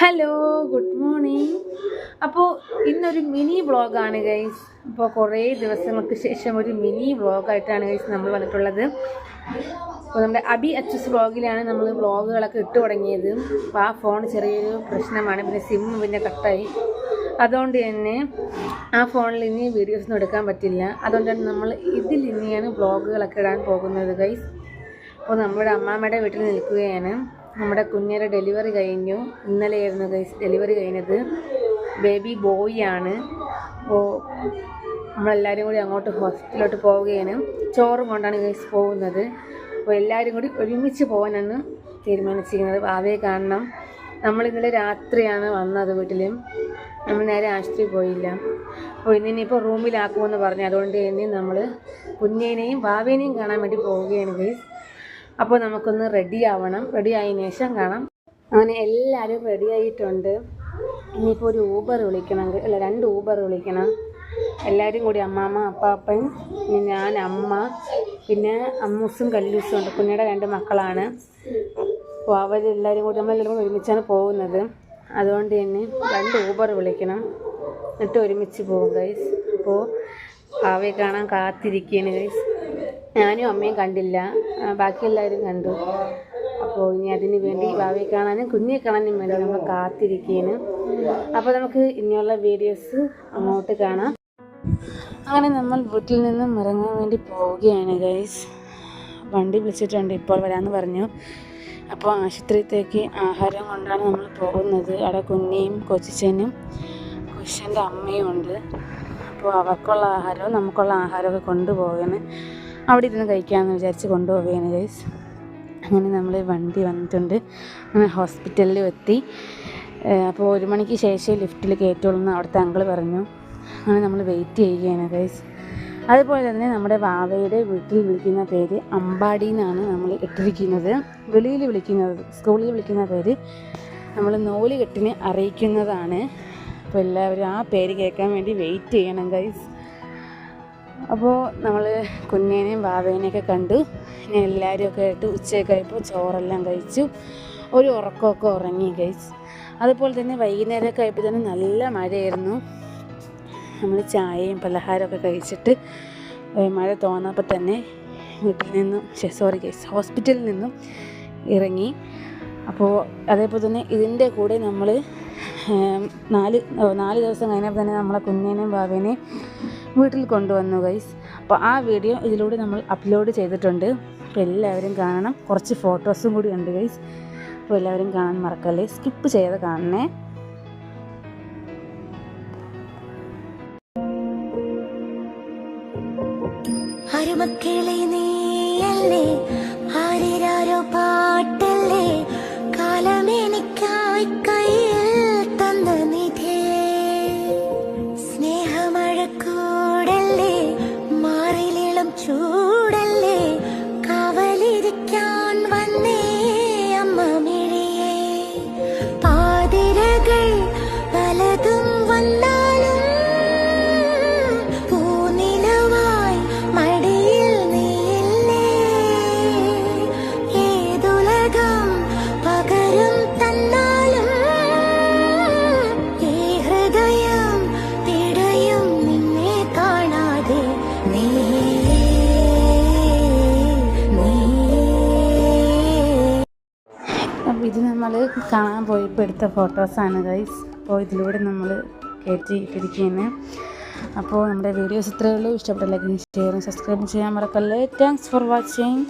Hello, good morning. അപ്പോൾ ഇന്നൊരു mini വ്ളോഗാണ് ഗൈസ്. അപ്പോൾ കുറേ ദിവസങ്ങൾക്ക് ശേഷം ഒരു മിനി വ്ളോഗായിട്ടാണ് ഗൈസ് നമ്മൾ വന്നിട്ടുള്ളത്. അപ്പോൾ നമ്മുടെ അബി അച്ചൂസ് വ്ളോഗിലാണ് നമ്മൾ വ്ളോഗുകളൊക്കെ ഇട്ട് തുടങ്ങിയത്. അപ്പോൾ ആ ഫോൺ ചെറിയൊരു പ്രശ്നമാണ്, പിന്നെ സിം പിന്നെ കട്ടായി. അതുകൊണ്ട് തന്നെ ആ ഫോണിൽ ഇനി വീഡിയോസൊന്നും എടുക്കാൻ പറ്റില്ല. അതുകൊണ്ടാണ് നമ്മൾ ഇതിൽ ഇനിയാണ് വ്ളോഗുകളൊക്കെ ഇടാൻ പോകുന്നത് ഗൈസ്. അപ്പോൾ നമ്മുടെ അമ്മാമ്മയുടെ വീട്ടിൽ നിൽക്കുകയാണ്. നമ്മുടെ കുഞ്ഞിൻ്റെ ഡെലിവറി കഴിഞ്ഞു. ഇന്നലെയായിരുന്നു ഗൈസ് ഡെലിവറി കഴിഞ്ഞത്. ബേബി ബോയ് ആണ്. അപ്പോൾ നമ്മളെല്ലാവരും കൂടി അങ്ങോട്ട് ഹോസ്പിറ്റലിലോട്ട് പോവുകയാണ്. ചോറും കൊണ്ടാണ് ഗൈസ് പോകുന്നത്. അപ്പോൾ എല്ലാവരും കൂടി ഒരുമിച്ച് പോകാനാണ് തീരുമാനിച്ചിരിക്കുന്നത്. ഭാവിയെ കാണണം. നമ്മളിന്നലെ രാത്രിയാണ് വന്നത് വീട്ടിൽ. നമ്മൾ നേരെ ആശുപത്രിയിൽ പോയില്ല. അപ്പോൾ ഇന്നിപ്പോൾ റൂമിലാക്കുമെന്ന് പറഞ്ഞു. അതുകൊണ്ട് തന്നെ നമ്മൾ കുഞ്ഞിനെയും ഭാവിയെയും കാണാൻ വേണ്ടി പോവുകയാണ് ഗൈസ്. അപ്പോൾ നമുക്കൊന്ന് റെഡി ആവണം. റെഡി ആയതിനു ശേഷം കാണാം. അങ്ങനെ എല്ലാവരും റെഡി ആയിട്ടുണ്ട്. ഇനിയിപ്പോൾ ഒരു ഊബർ വിളിക്കണം, അല്ല 2 ഊബർ വിളിക്കണം. എല്ലാവരും കൂടി അമ്മാമ്മ, അപ്പാപ്പൻ, പിന്നെ ഞാൻ, അമ്മ, പിന്നെ അമ്മൂസും കല്ലൂസും ഉണ്ട്. കുഞ്ഞിയുടെ 2 മക്കളാണ്. അപ്പോൾ അവരെല്ലാവരും കൂടി നമ്മളെല്ലാവരും കൂടി ഒരുമിച്ചാണ് പോകുന്നത്. അതുകൊണ്ട് തന്നെ 2 ഊബർ വിളിക്കണം, എന്നിട്ട് ഒരുമിച്ച് പോകും ഗൈസ്. അപ്പോൾ അവയെ കാണാൻ കാത്തിരിക്കുകയാണ് ഗൈസ്. ഞാനും അമ്മയും കണ്ടില്ല, ബാക്കി എല്ലാവരും കണ്ടു. അപ്പോൾ ഇനി അതിന് വേണ്ടി ഭാവിയെ കാണാനും കുഞ്ഞിനെ കാണാനും വേണ്ടി നമ്മൾ കാത്തിരിക്കുകയാണ്. അപ്പോൾ നമുക്ക് ഇനിയുള്ള വീഡിയോസ് അങ്ങോട്ട് കാണാം. അങ്ങനെ നമ്മൾ വീട്ടിൽ നിന്നും ഇറങ്ങാൻ വേണ്ടി പോവുകയാണ് ഗൈസ്. വണ്ടി വിളിച്ചിട്ടുണ്ട്, ഇപ്പോൾ വരാമെന്ന് പറഞ്ഞു. അപ്പോൾ ആശുപത്രിയിലേക്ക് ആഹാരം കൊണ്ടാണ് നമ്മൾ പോകുന്നത്. അവിടെ കുഞ്ഞിയും കൊച്ചിച്ചനും കൊച്ചിൻ്റെ അമ്മയും ഉണ്ട്. അപ്പോൾ അവർക്കുള്ള ആഹാരവും നമുക്കുള്ള ആഹാരമൊക്കെ കൊണ്ടുപോകാൻ അവിടെ ഇരുന്ന് കഴിക്കാമെന്ന് വിചാരിച്ച് കൊണ്ടുപോവുകയാണ് ഗൈസ്. അങ്ങനെ നമ്മൾ വണ്ടി വന്നിട്ടുണ്ട്. അങ്ങനെ ഹോസ്പിറ്റലിൽ എത്തി. അപ്പോൾ 1 മണിക്ക് ശേഷം ലിഫ്റ്റിൽ കയറ്റുള്ളൂ എന്ന് അവിടുത്തെ അങ്കിൾ പറഞ്ഞു. അങ്ങനെ നമ്മൾ വെയിറ്റ് ചെയ്യുകയാണ് ഗൈസ്. അതുപോലെ തന്നെ നമ്മുടെ വാവയുടെ വീട്ടിൽ വിളിക്കുന്ന പേര് അമ്പാടി എന്നാണ് നമ്മൾ ഇട്ടിരിക്കുന്നത്. വെളിയിൽ വിളിക്കുന്നത്, സ്കൂളിൽ വിളിക്കുന്ന പേര് നമ്മൾ നൂലുകെട്ടിന് അറിയിക്കുന്നതാണ്. അപ്പോൾ എല്ലാവരും ആ പേര് കേൾക്കാൻ വേണ്ടി വെയിറ്റ് ചെയ്യണം ഗൈസ്. അപ്പോൾ നമ്മൾ കുഞ്ഞിനെയും വാവേനെയൊക്കെ കണ്ടു. ഇനി എല്ലാവരും ഒക്കെ ആയിട്ട് ഉച്ചയൊക്കെ ആയപ്പോൾ ചോറെല്ലാം കഴിച്ചു. ഒരു ഉറക്കമൊക്കെ ഉറങ്ങി ഗൈസ്. അതുപോലെ തന്നെ വൈകുന്നേരമൊക്കെ ആയപ്പോൾ തന്നെ നല്ല മഴയായിരുന്നു. നമ്മൾ ചായയും പലഹാരമൊക്കെ കഴിച്ചിട്ട് മഴ തോന്നപ്പോൾ തന്നെ വീട്ടിൽ നിന്നും ഹോസ്പിറ്റലിൽ നിന്നും ഇറങ്ങി. അപ്പോൾ അതേപോലെ തന്നെ ഇതിൻ്റെ കൂടെ നമ്മൾ 4 ദിവസം കഴിഞ്ഞപ്പോൾ തന്നെ നമ്മളെ കുഞ്ഞിനെയും ഭാവേനെയും വീട്ടിൽ കൊണ്ടുവന്നു ഗൈസ്. അപ്പോൾ ആ വീഡിയോ ഇതിലൂടെ നമ്മൾ അപ്ലോഡ് ചെയ്തിട്ടുണ്ട്. അപ്പോൾ എല്ലാവരും കാണണം. കുറച്ച് ഫോട്ടോസും കൂടി ഉണ്ട് ഗൈസ്. അപ്പോൾ എല്ലാവരും കാണാൻ മറക്കല്ലേ, സ്കിപ്പ് ചെയ്ത് കാണണേ. മക്കളെ നീയല്ലേ ആരിരാരോ പാട്ടല്ലേ കാലമെനിക്കായി കയ്യിൽ തന്ന നിധിയേ സ്നേഹമഴക്കൂടല്ലേ മാറിലിളം ചൂടല്ലേ കാവലിരിക്കാൻ വന്നേ അമ്മ മിഴിയേ പാതിരകൾ പലതും വന്നാലും ഇത് നമ്മൾ കാണാൻ പോയപ്പോൾ എടുത്ത ഫോട്ടോസാണ് ഗൈസ്. അപ്പോൾ ഇതിലൂടെ നമ്മൾ കയറ്റിയിട്ടിരിക്കുകയാണ്. അപ്പോൾ നമ്മുടെ വീഡിയോസ് ഇത്രയേ ഉള്ളൂ. ഇഷ്ടപ്പെട്ട ലൈക്ക് ഷെയറും സബ്സ്ക്രൈബും ചെയ്യാൻ മറക്കല്ലേ. Thanks for watching.